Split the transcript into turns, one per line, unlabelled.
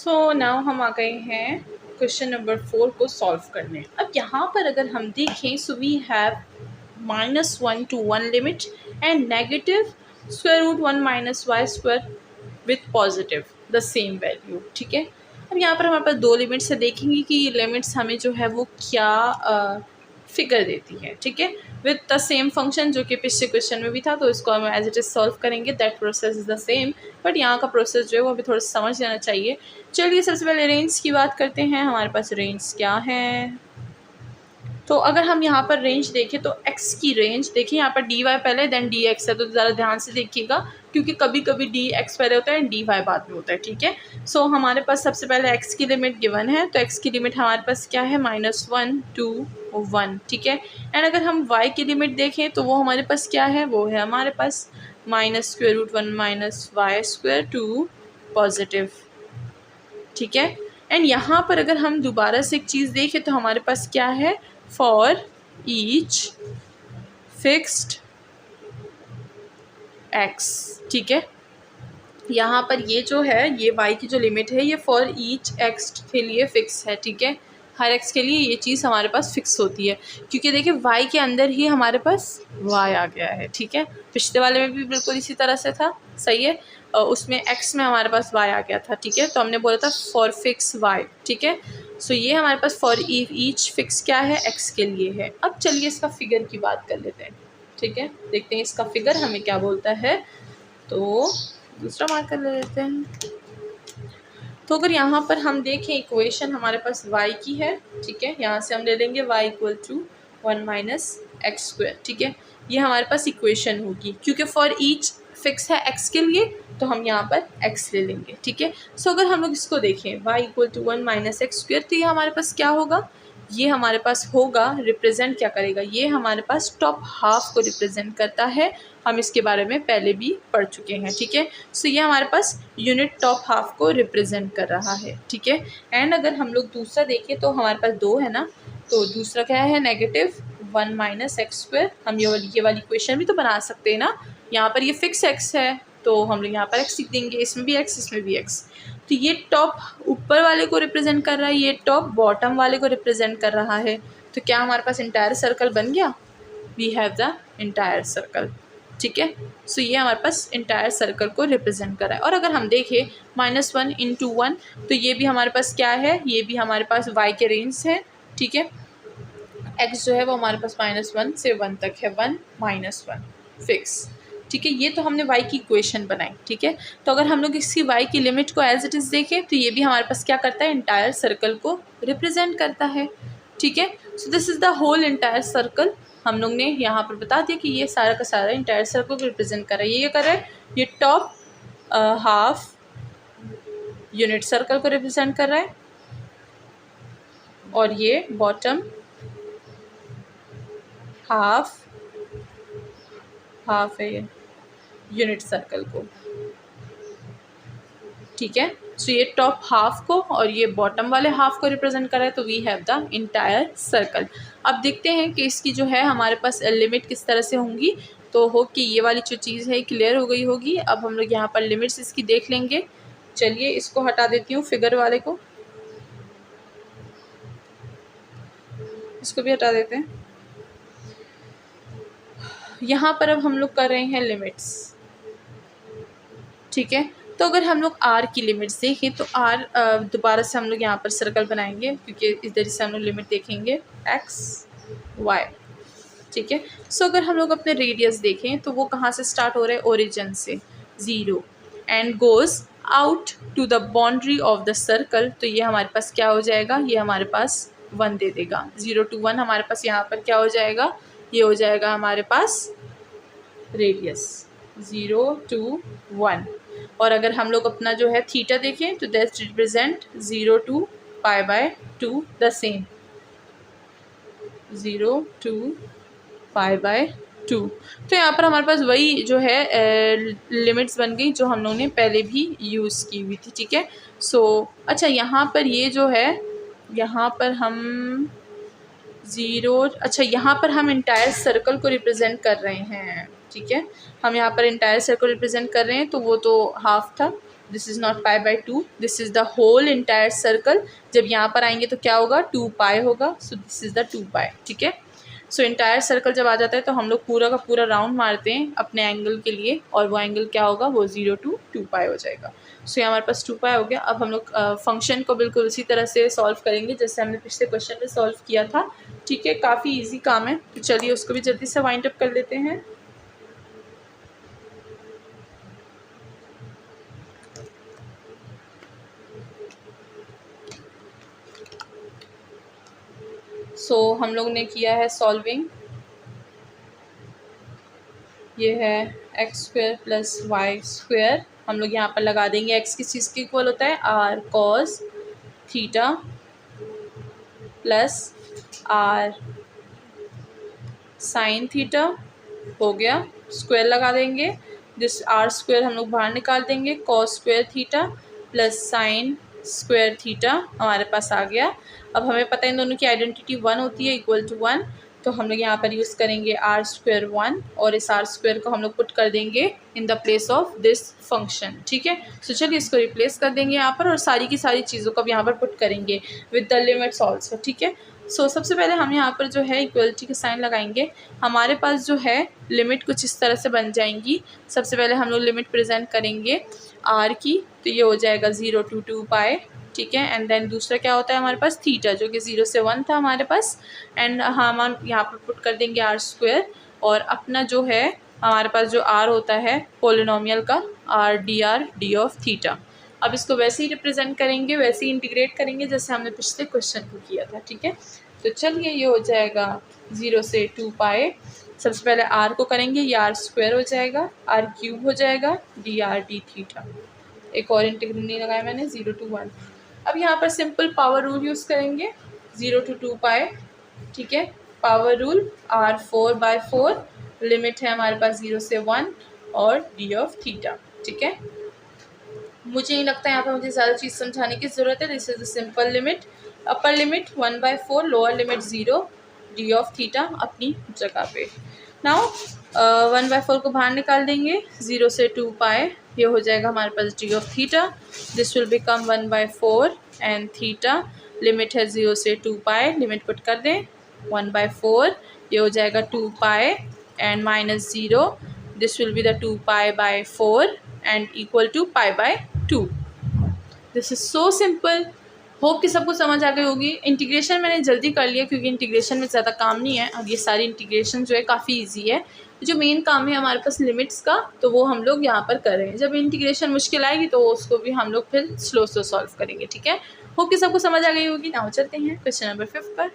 So now हम आ गए हैं क्वेश्चन नंबर 4 को सॉल्व करने। अब यहाँ पर अगर हम देखें, so we have -1 to 1 limit and negative √1 - y square with positive the same value. ठीक है, अब यहाँ पर हमारे पास दो लिमिट्स है, देखेंगे कि ये लिमिट्स हमें जो है वो क्या फिगर देती है। ठीक है, विथ द सेम फंक्शन, जो कि पिछले क्वेश्चन में भी था, तो इसको हम एज इट इज सॉल्व करेंगे। That process is the same, but यहाँ का प्रोसेस जो है वो अभी थोड़ा समझ लेना चाहिए। चलिए सबसे पहले रेंज की बात करते हैं। हमारे पास रेंज क्या है, तो अगर हम यहाँ पर रेंज देखें तो x की रेंज देखिए, यहाँ पर dy पहले देन dx है, तो ज़रा ध्यान से देखिएगा क्योंकि कभी कभी dx पहले होता है एंड dy बाद में होता है। ठीक है, सो हमारे पास सबसे पहले x की लिमिट गिवन है, तो x की लिमिट हमारे पास क्या है, -1 to 1। ठीक है, एंड अगर हम y की लिमिट देखें तो वो हमारे पास क्या है, वो है हमारे पास -√1 - y स्क्वायर टू पॉजिटिव। ठीक है, एंड यहाँ पर अगर हम दोबारा से एक चीज़ देखें तो हमारे पास क्या है, फॉर ईच फिक्स्ड x। ठीक है, यहाँ पर ये जो है, ये y की जो लिमिट है, ये फॉर ईच x के लिए फिक्स है। ठीक है, हर x के लिए ये चीज़ हमारे पास फिक्स होती है, क्योंकि देखिए y के अंदर ही हमारे पास y आ गया है। ठीक है, पिछले वाले में भी बिल्कुल इसी तरह से था, सही है, उसमें x में हमारे पास y आ गया था। ठीक है, तो हमने बोला था फॉर फिक्स y। ठीक है, सो ये हमारे पास फॉर ईच फिक्स क्या है, x के लिए है। अब चलिए इसका फिगर की बात कर लेते हैं। ठीक है, देखते हैं इसका फिगर हमें क्या बोलता है, तो दूसरा मार्कर ले लेते हैं। तो अगर यहाँ पर हम देखें, इक्वेशन हमारे पास y की है। ठीक है, यहाँ से हम ले लेंगे y = 1 - x स्क्वायर। ठीक है, ये हमारे पास इक्वेशन होगी, क्योंकि फॉर ईच फिक्स है x के लिए, तो हम यहाँ पर x ले लेंगे। ठीक है, सो अगर हम लोग इसको देखें y = 1 - x स्क्वायर, तो ये हमारे पास क्या होगा, ये हमारे पास होगा, रिप्रेजेंट क्या करेगा, ये हमारे पास टॉप हाफ को रिप्रेजेंट करता है। हम इसके बारे में पहले भी पढ़ चुके हैं। ठीक है, सो ये हमारे पास यूनिट टॉप हाफ को रिप्रेजेंट कर रहा है। ठीक है, एंड अगर हम लोग दूसरा देखें तो हमारे पास दो है ना, तो दूसरा क्या है, -1 - x स्क्वायर। हम ये वाली इक्वेशन भी तो बना सकते हैं ना, यहाँ पर ये फिक्स x है, तो हम लोग यहाँ पर x लिख देंगे, इसमें भी x, इसमें भी x। तो ये टॉप ऊपर वाले को रिप्रेजेंट कर रहा है, ये टॉप बॉटम वाले को रिप्रेजेंट कर रहा है। तो क्या हमारे पास इंटायर सर्कल बन गया, we have the entire circle. ठीक है, सो ये हमारे पास इंटायर सर्कल को रिप्रेजेंट कर रहा है। और अगर हम देखें -1 × 1, तो ये भी हमारे पास क्या है, ये भी हमारे पास y के रेंज है। ठीक है, x जो है वो हमारे पास -1 से 1 तक है, 1 - 1 फिक्स। ठीक है, ये तो हमने y की इक्वेशन बनाई। ठीक है, तो अगर हम लोग इसकी y की लिमिट को एज इट इज़ देखें, तो ये भी हमारे पास क्या करता है, इंटायर सर्कल को रिप्रेजेंट करता है। ठीक है, so this is the whole entire circle. हम लोग ने यहाँ पर बता दिया कि ये सारा का सारा इंटायर सर्कल को रिप्रेजेंट कर रहा है। ये कर रहा है, ये टॉप हाफ यूनिट सर्कल को रिप्रेजेंट कर रहा है, और ये बॉटम हाफ है ये यूनिट सर्कल को। ठीक है, सो ये टॉप हाफ को और ये बॉटम वाले हाफ को रिप्रेजेंट कर रहा है, तो we have the entire circle. अब देखते हैं कि इसकी जो है हमारे पास लिमिट किस तरह से होंगी, तो होप कि ये वाली जो चीज़ है क्लियर हो गई होगी। अब हम लोग यहाँ पर लिमिट्स इसकी देख लेंगे। चलिए इसको हटा देती हूँ, फिगर वाले को, इसको भी हटा देते हैं। यहाँ पर अब हम लोग कर रहे हैं लिमिट्स। ठीक है, तो अगर हम लोग r की लिमिट्स देखें, तो r दोबारा से हम लोग यहाँ पर सर्कल बनाएंगे, क्योंकि इधर से हम लोग लिमिट देखेंगे x y। ठीक है, सो अगर हम लोग अपने रेडियस देखें, तो वो कहाँ से स्टार्ट हो रहा है, ओरिजिन से 0 and goes out to the boundary of the circle. तो ये हमारे पास क्या हो जाएगा, ये हमारे पास 1 दे देगा। 0 to 1 हमारे पास यहाँ पर क्या हो जाएगा, ये हो जाएगा हमारे पास रेडियस 0 to 1। और अगर हम लोग अपना जो है थीटा देखें, तो that represent 0 to π/2 the same, 0 to π/2। तो यहाँ पर हमारे पास वही जो है लिमिट्स बन गई जो हम लोगों ने पहले भी यूज़ की हुई थी। ठीक है, सो अच्छा यहाँ पर ये जो है, यहाँ पर हम 0, अच्छा यहाँ पर हम इंटायर सर्कल को रिप्रेजेंट कर रहे हैं। ठीक है, हम यहाँ पर इंटायर सर्कल रिप्रेजेंट कर रहे हैं, तो वो तो हाफ था, this is not pi by 2, this is the whole entire circle. जब यहाँ पर आएंगे तो क्या होगा, 2 पाई होगा, सो दिस इज़ द 2 पाई, ठीक है। सो इंटायर सर्कल जब आ जाता है तो हम लोग पूरा का पूरा राउंड मारते हैं अपने एंगल के लिए, और वो एंगल क्या होगा, वो 0 to 2 पाई हो जाएगा। सो ये हमारे पास 2 पाई हो गया। अब हम लोग फंक्शन को बिल्कुल उसी तरह से सॉल्व करेंगे जैसे हमने पिछले क्वेश्चन में सॉल्व किया था, ठीक है। काफ़ी इजी काम है, तो चलिए उसको भी जल्दी से वाइंड अप कर लेते हैं। सो हम लोग ने किया है सॉल्विंग, ये है x square plus y square. हम लोग यहाँ पर लगा देंगे एक्स किस चीज़ के इक्वल होता है, r cos theta plus r sin theta, हो गया। स्क्वायर लगा देंगे, जिस आर स्क्वायर हम लोग बाहर निकाल देंगे, cos square theta plus sine square theta हमारे पास आ गया। अब हमें पता है इन दोनों की आइडेंटिटी 1 होती है, इक्वल टू 1, तो हम लोग यहाँ पर यूज़ करेंगे आर स्क्वायर 1, और इस आर स्क्वायर को हम लोग पुट कर देंगे in the place of this function, ठीक है। सो चलिए इसको रिप्लेस कर देंगे यहाँ पर, और सारी की सारी चीज़ों को अब यहाँ पर पुट करेंगे विद द लिमिट्स ऑल्सो, ठीक है। सो सबसे पहले हम यहाँ पर जो है इक्वलिटी के साइन लगाएंगे। हमारे पास जो है लिमिट कुछ इस तरह से बन जाएंगी। सबसे पहले हम लोग लिमिट प्रेजेंट करेंगे आर की, तो ये हो जाएगा 0 to 2 पाई, ठीक है। एंड देन दूसरा क्या होता है हमारे पास, थीटा, जो कि 0 से 1 था हमारे पास, एंड हम यहाँ पर पुट कर देंगे आर स्क्वायर, और अपना जो है हमारे पास जो आर होता है पोलिनोमियल का, आर डी ऑफ थीटा। अब इसको वैसे ही रिप्रेजेंट करेंगे, वैसे ही इंटीग्रेट करेंगे जैसे हमने पिछले क्वेश्चन को किया था, ठीक है। तो चलिए ये हो जाएगा 0 से 2 पाई। सबसे पहले आर को करेंगे, ये आर स्क्वायर हो जाएगा, आर क्यूब हो जाएगा, डी थीटा। एक और इंटीग्रल नहीं लगाया मैंने, 0 to 1। अब यहाँ पर सिंपल पावर रूल यूज़ करेंगे, 0 to 2 पाई, ठीक है। पावर रूल, आर 4/4, लिमिट है हमारे पास 0 से 1, और डी ऑफ थीटा, ठीक है। मुझे नहीं लगता यहाँ पर मुझे ज़्यादा चीज़ समझाने की ज़रूरत है। This is the simple limit, upper limit 1/4, lower limit 0, D of theta अपनी जगह पे। नाउ 1/4 को बाहर निकाल देंगे, 0 से 2 पाई, ये हो जाएगा हमारे पास D of theta. This will become 1/4 and theta, limit है 0 से 2 पाई, लिमिट पुट कर दें 1/4, ये हो जाएगा 2 pi and minus 0, this will be the 2 pi by 4 and equal to pi by 2। This is so simple. Hope कि सबको समझ आ गई होगी। इंटीग्रेशन मैंने जल्दी कर लिया क्योंकि इंटीग्रेशन में ज़्यादा काम नहीं है। अब ये सारी इंटीग्रेशन जो है काफ़ी इजी है। जो मेन काम है हमारे पास लिमिट्स का, तो वो हम लोग यहाँ पर कर रहे हैं। जब इंटीग्रेशन मुश्किल आएगी तो उसको भी हम लोग फिर स्लो सॉल्व करेंगे, ठीक है। होप कि सबको समझ आ गई होगी। नाउ चलते हैं क्वेश्चन नंबर 5 पर।